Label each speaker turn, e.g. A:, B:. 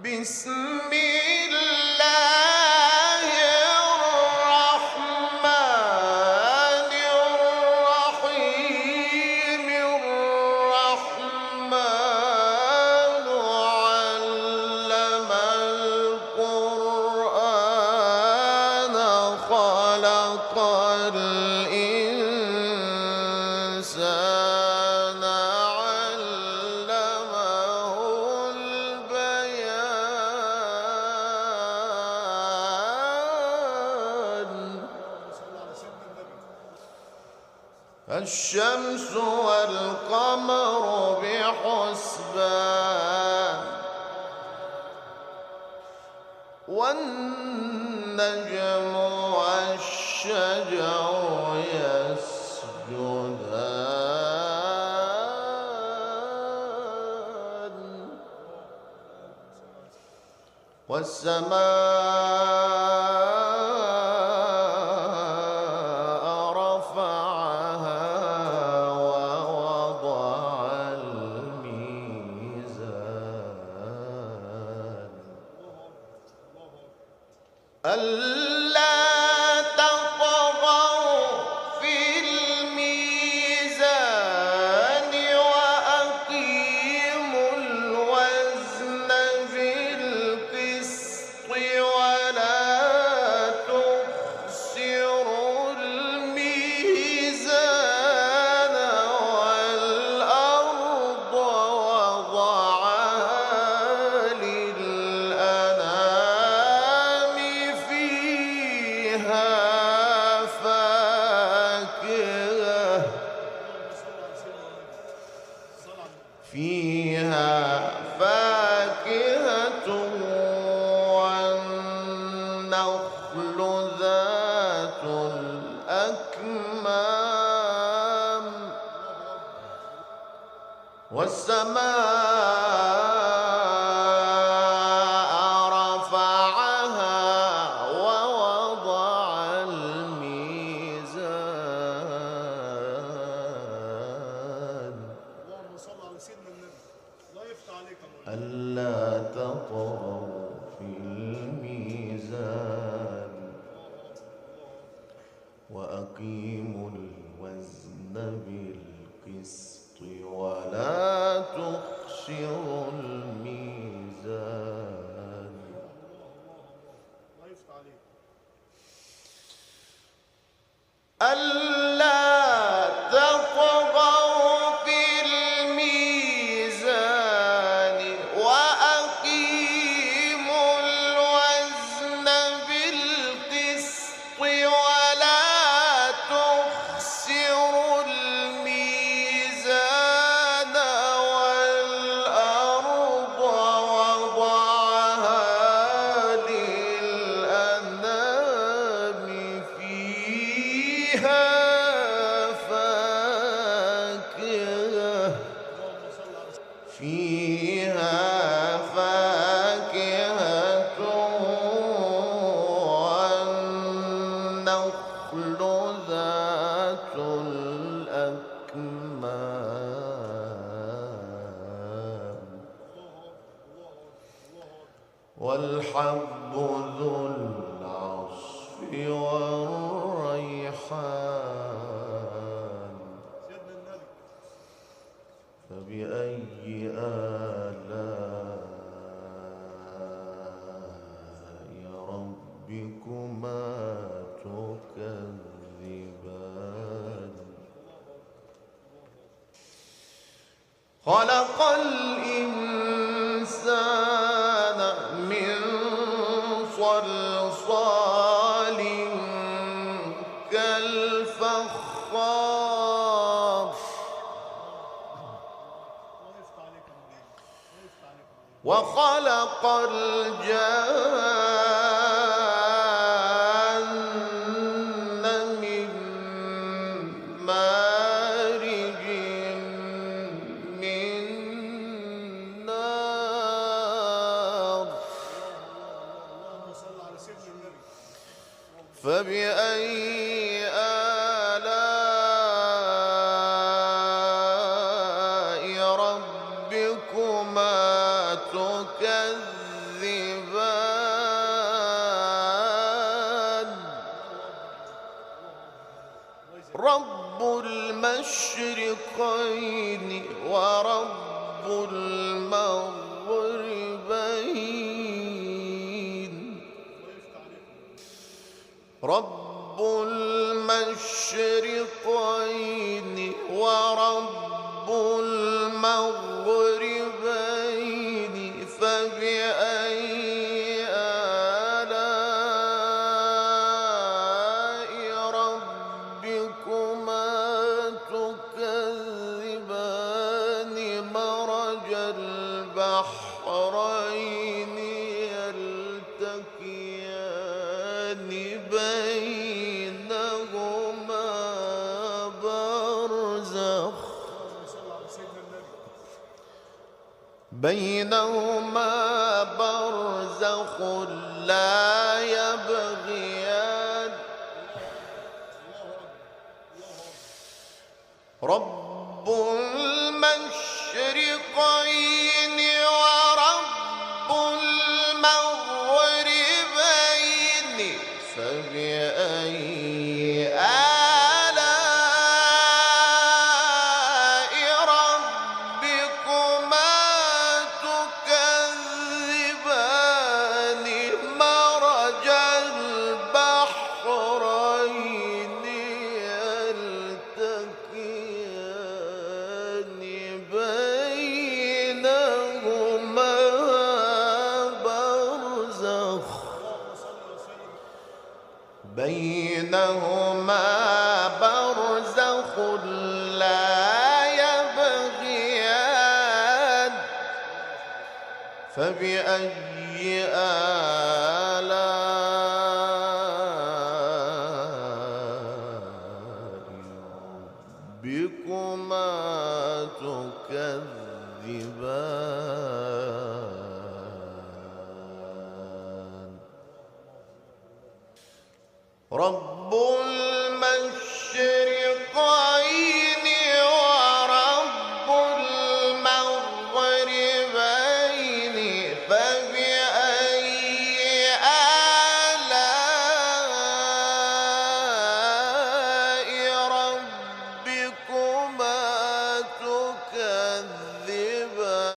A: بسم الله الرحمن الرحيم الرحمن علم القرآن خلق الإنسان علمه البيان الشمس والقمر بحسبان والنجم والشجر يسجدان والسماء رفعها ووضع الميزان ألا تطغوا في الميزان وأقيموا الوزن بالقسط ولا تخسروا الميزان والأرض وضعها للأنام فيها فاكهة والنخل ذات الأكمام والسماء رفعها ووضع الميزان ألا تطغوا في الميزان وأقيموا الوزن بالقسط ولا تخسروا الميزان ألا تطغوا في الميزان وأقيموا الوزن بالقسط ولا تخسروا الميزان والأرض وضعها للأنام فيها فاكهة والنخل ذات الأكمام والحب ذو العصف والريحان فبأي آلاء ربكما تكذبان خلق الإنسان من صلصال كالفخار وخلق الجان من مارج من نار فبأي آلاء ربكما تكذبان المشرقين ورب المغربين رب المشرقين ورب المغربين فبأي آلاء ربكما تكذبان مرج البحرين يلتقيان بينهما برزخ لا يبغيان رب المشرقين ورب المغربين فبأي بينهما برزخ لا يبغيان فبأي آلاء